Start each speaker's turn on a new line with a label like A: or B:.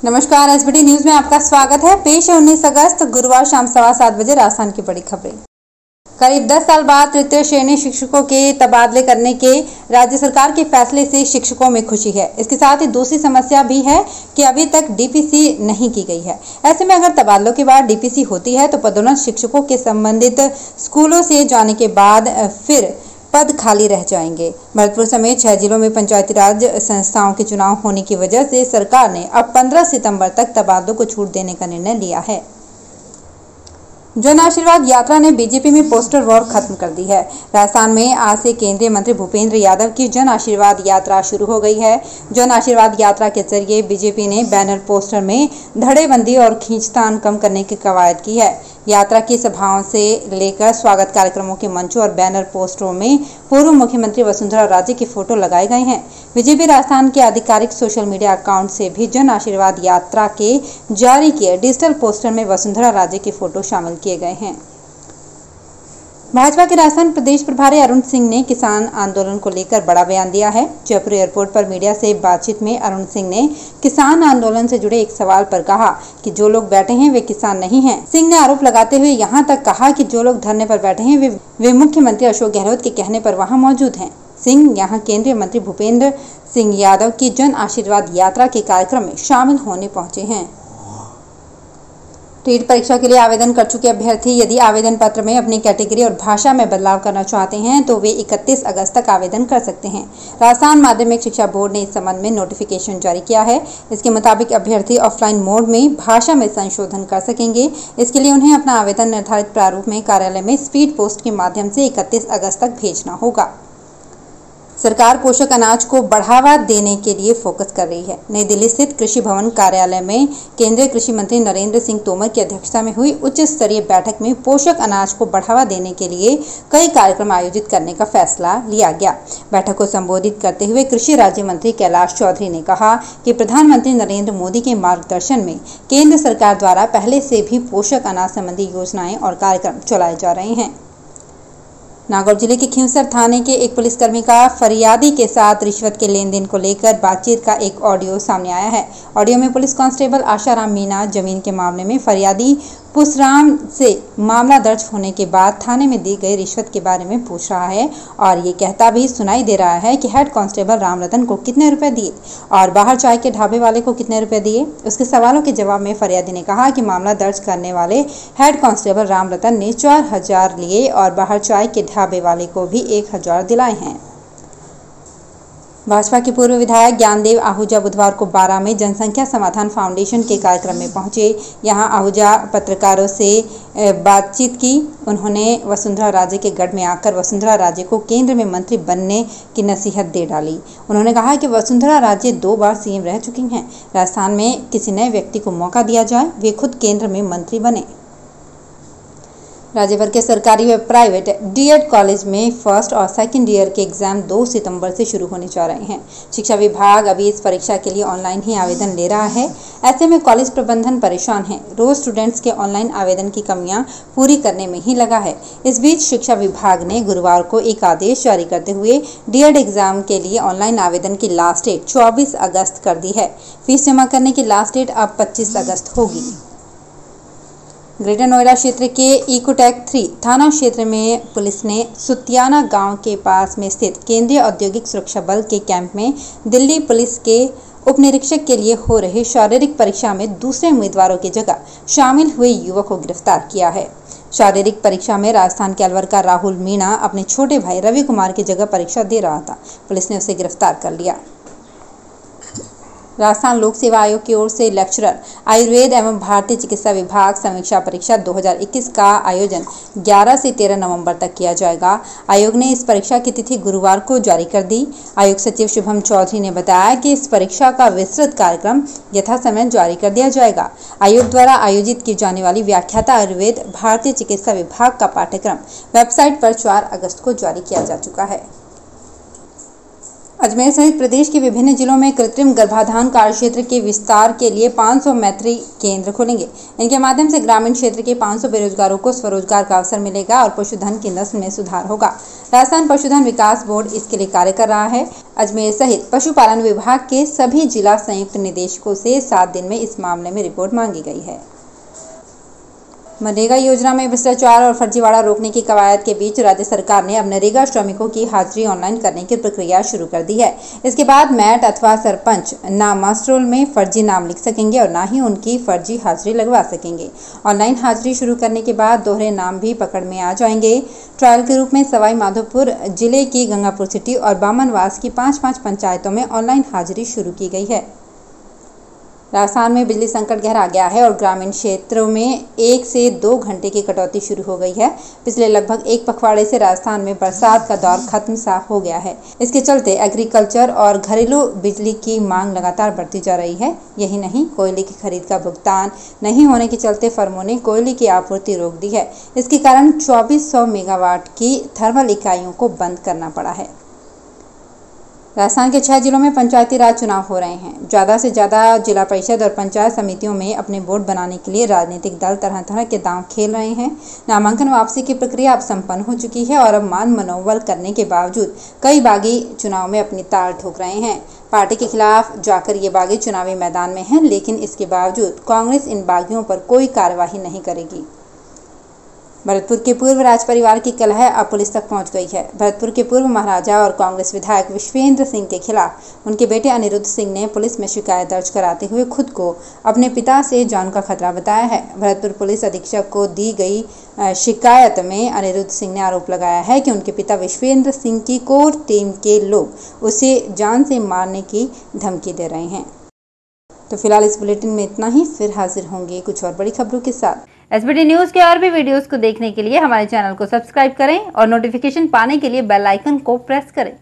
A: नमस्कार, SBT news में आपका स्वागत है। पेश है 19 अगस्त गुरुवार शाम 7:15 बजे राजस्थान की बड़ी खबरें। करीब 10 साल बाद तृतीय श्रेणी शिक्षकों के तबादले करने के राज्य सरकार के फैसले से शिक्षकों में खुशी है। इसके साथ ही दूसरी समस्या भी है कि अभी तक डीपीसी नहीं की गई है। ऐसे में अगर तबादलों के बाद डीपीसी होती है तो पदोन्नत शिक्षकों के संबंधित स्कूलों से जाने के बाद फिर पद खाली रह जाएंगे। भरतपुर समेत 6 जिलों में पंचायती राज संस्थाओं के चुनाव होने की वजह से सरकार ने अब 15 सितंबर तक तबादलों को छूट देने का निर्णय लिया है। जन आशीर्वाद यात्रा ने बीजेपी में पोस्टर वॉर खत्म कर दी है। राजस्थान में आज से केंद्रीय मंत्री भूपेंद्र यादव की जन आशीर्वाद यात्रा शुरू हो गई है। जन आशीर्वाद यात्रा के जरिए बीजेपी ने बैनर पोस्टर में धड़ेबंदी और खींचतान कम करने की कवायद की है। यात्रा की सभाओं से लेकर स्वागत कार्यक्रमों के मंचों और बैनर पोस्टरों में पूर्व मुख्यमंत्री वसुंधरा राजे की फोटो लगाए गए हैं। बीजेपी राजस्थान के आधिकारिक सोशल मीडिया अकाउंट से भी जन आशीर्वाद यात्रा के जारी किए डिजिटल पोस्टर में वसुंधरा राजे की फोटो शामिल किए गए हैं। भाजपा के राजस्थान प्रदेश प्रभारी अरुण सिंह ने किसान आंदोलन को लेकर बड़ा बयान दिया है। जयपुर एयरपोर्ट पर मीडिया से बातचीत में अरुण सिंह ने किसान आंदोलन से जुड़े एक सवाल पर कहा कि जो लोग बैठे हैं वे किसान नहीं हैं। सिंह ने आरोप लगाते हुए यहां तक कहा कि जो लोग धरने पर बैठे हैं वे मुख्यमंत्री अशोक गहलोत के कहने पर वहां मौजूद हैं। सिंह यहां केंद्रीय मंत्री भूपेंद्र सिंह यादव की जन आशीर्वाद यात्रा के कार्यक्रम में शामिल होने पहुंचे हैं। टेट परीक्षा के लिए आवेदन कर चुके अभ्यर्थी यदि आवेदन पत्र में अपनी कैटेगरी और भाषा में बदलाव करना चाहते हैं तो वे 31 अगस्त तक आवेदन कर सकते हैं। राजस्थान माध्यमिक शिक्षा बोर्ड ने इस संबंध में नोटिफिकेशन जारी किया है। इसके मुताबिक अभ्यर्थी ऑफलाइन मोड में भाषा में संशोधन कर सकेंगे। इसके लिए उन्हें अपना आवेदन निर्धारित प्रारूप में कार्यालय में स्पीड पोस्ट के माध्यम से 31 अगस्त तक भेजना होगा। सरकार पोषक अनाज को बढ़ावा देने के लिए फोकस कर रही है। नई दिल्ली स्थित कृषि भवन कार्यालय में केंद्रीय कृषि मंत्री नरेंद्र सिंह तोमर की अध्यक्षता में हुई उच्च स्तरीय बैठक में पोषक अनाज को बढ़ावा देने के लिए कई कार्यक्रम आयोजित करने का फैसला लिया गया। बैठक को संबोधित करते हुए कृषि राज्य मंत्री कैलाश चौधरी ने कहा कि प्रधानमंत्री नरेंद्र मोदी के मार्गदर्शन में केंद्र सरकार द्वारा पहले से भी पोषक अनाज संबंधी योजनाएं और कार्यक्रम चलाए जा रहे हैं। नागौर जिले के खींवसर थाने के एक पुलिसकर्मी का फरियादी के साथ रिश्वत के लेन देन को लेकर बातचीत का एक ऑडियो सामने आया है। ऑडियो में पुलिस कांस्टेबल आशाराम मीना जमीन के मामले में फरियादी पुसराम से मामला दर्ज होने के बाद थाने में दी गई रिश्वत के बारे में पूछ रहा है और ये कहता भी सुनाई दे रहा है कि हेड कांस्टेबल रामरतन को कितने रुपए दिए और बाहर चाय के ढाबे वाले को कितने रुपए दिए। उसके सवालों के जवाब में फरियादी ने कहा कि मामला दर्ज करने वाले हेड कांस्टेबल रामरतन ने 4000 लिए और बाहर चाय के ढाबे वाले को भी 1000 दिलाए हैं। भाजपा के पूर्व विधायक ज्ञानदेव आहूजा बुधवार को बारां में जनसंख्या समाधान फाउंडेशन के कार्यक्रम में पहुंचे। यहां आहूजा पत्रकारों से बातचीत की। उन्होंने वसुंधरा राजे के गढ़ में आकर वसुंधरा राजे को केंद्र में मंत्री बनने की नसीहत दे डाली। उन्होंने कहा कि वसुंधरा राजे 2 बार सीएम रह चुकी हैं। राजस्थान में किसी नए व्यक्ति को मौका दिया जाए, वे खुद केंद्र में मंत्री बने। राज्य भर के सरकारी व प्राइवेट डीएड कॉलेज में फर्स्ट और सेकंड ईयर के एग्जाम 2 सितंबर से शुरू होने जा रहे हैं। शिक्षा विभाग अभी इस परीक्षा के लिए ऑनलाइन ही आवेदन ले रहा है। ऐसे में कॉलेज प्रबंधन परेशान है। रोज स्टूडेंट्स के ऑनलाइन आवेदन की कमियां पूरी करने में ही लगा है। इस बीच शिक्षा विभाग ने गुरुवार को एक आदेश जारी करते हुए डीएड एग्जाम के लिए ऑनलाइन आवेदन की लास्ट डेट 24 अगस्त कर दी है। फीस जमा करने की लास्ट डेट अब 25 अगस्त होगी। ग्रेटर नोएडा क्षेत्र के इकोटेक 3 थाना क्षेत्र में पुलिस ने सुतियाना गांव के पास में स्थित केंद्रीय औद्योगिक सुरक्षा बल के कैंप में दिल्ली पुलिस के उप निरीक्षक के लिए हो रही शारीरिक परीक्षा में दूसरे उम्मीदवारों की जगह शामिल हुए युवक को गिरफ्तार किया है। शारीरिक परीक्षा में राजस्थान के अलवर का राहुल मीणा अपने छोटे भाई रवि कुमार की जगह परीक्षा दे रहा था। पुलिस ने उसे गिरफ्तार कर लिया। राजस्थान लोक सेवा आयोग की ओर से लेक्चरर आयुर्वेद एवं भारतीय चिकित्सा विभाग समीक्षा परीक्षा 2021 का आयोजन 11 से 13 नवंबर तक किया जाएगा। आयोग ने इस परीक्षा की तिथि गुरुवार को जारी कर दी। आयोग सचिव शुभम चौधरी ने बताया कि इस परीक्षा का विस्तृत कार्यक्रम यथासमय जारी कर दिया जाएगा। आयोग द्वारा आयोजित की जाने वाली व्याख्याता आयुर्वेद भारतीय चिकित्सा विभाग का पाठ्यक्रम वेबसाइट पर 4 अगस्त को जारी किया जा चुका है। अजमेर सहित प्रदेश के विभिन्न जिलों में कृत्रिम गर्भाधान कार्यक्षेत्र के विस्तार के लिए 500 मैत्री केंद्र खुलेंगे। इनके माध्यम से ग्रामीण क्षेत्र के 500 बेरोजगारों को स्वरोजगार का अवसर मिलेगा और पशुधन की नस्ल में सुधार होगा। राजस्थान पशुधन विकास बोर्ड इसके लिए कार्य कर रहा है। अजमेर सहित पशुपालन विभाग के सभी जिला संयुक्त निदेशकों से 7 दिन में इस मामले में रिपोर्ट मांगी गई है। मनरेगा योजना में भ्रष्टाचार और फर्जीवाड़ा रोकने की कवायद के बीच राज्य सरकार ने अब नरेगा श्रमिकों की हाजिरी ऑनलाइन करने की प्रक्रिया शुरू कर दी है। इसके बाद मैट अथवा सरपंच नाम मास्टर रोल में फर्जी नाम लिख सकेंगे और ना ही उनकी फर्जी हाजिरी लगवा सकेंगे। ऑनलाइन हाजिरी शुरू करने के बाद दोहरे नाम भी पकड़ में आ जाएंगे। ट्रायल के रूप में सवाई माधोपुर जिले की गंगापुर सिटी और बामनवास की 5-5 पंचायतों में ऑनलाइन हाजिरी शुरू की गई है। राजस्थान में बिजली संकट गहरा गया है और ग्रामीण क्षेत्रों में 1 से 2 घंटे की कटौती शुरू हो गई है। पिछले लगभग 1 पखवाड़े से राजस्थान में बरसात का दौर खत्म सा हो गया है। इसके चलते एग्रीकल्चर और घरेलू बिजली की मांग लगातार बढ़ती जा रही है। यही नहीं, कोयले की खरीद का भुगतान नहीं होने के चलते फर्मों ने कोयले की आपूर्ति रोक दी है। इसके कारण 2400 मेगावाट की थर्मल इकाइयों को बंद करना पड़ा है। राजस्थान के 6 जिलों में पंचायती राज चुनाव हो रहे हैं। ज़्यादा से ज़्यादा जिला परिषद और पंचायत समितियों में अपने बोर्ड बनाने के लिए राजनीतिक दल तरह तरह के दांव खेल रहे हैं। नामांकन वापसी की प्रक्रिया अब संपन्न हो चुकी है और अब मान मनोबल करने के बावजूद कई बागी चुनाव में अपनी ताल ठोक रहे हैं। पार्टी के खिलाफ जाकर ये बागी चुनावी मैदान में हैं, लेकिन इसके बावजूद कांग्रेस इन बागियों पर कोई कार्यवाही नहीं करेगी। भरतपुर के पूर्व राज परिवार की कलह अब पुलिस तक पहुंच गई है। भरतपुर के पूर्व महाराजा और कांग्रेस विधायक विश्वेंद्र सिंह के खिलाफ उनके बेटे अनिरुद्ध सिंह ने पुलिस में शिकायत दर्ज कराते हुए खुद को अपने पिता से जान का खतरा बताया है। भरतपुर पुलिस अधीक्षक को दी गई शिकायत में अनिरुद्ध सिंह ने आरोप लगाया है कि उनके पिता विश्वेंद्र सिंह की कोर टीम के लोग उसे जान से मारने की धमकी दे रहे हैं। तो फिलहाल इस बुलेटिन में इतना ही। फिर हाजिर होंगे कुछ और बड़ी खबरों के साथ। एसबीटी न्यूज़ के और भी वीडियोस को देखने के लिए हमारे चैनल को सब्सक्राइब करें और नोटिफिकेशन पाने के लिए बेल आइकन को प्रेस करें।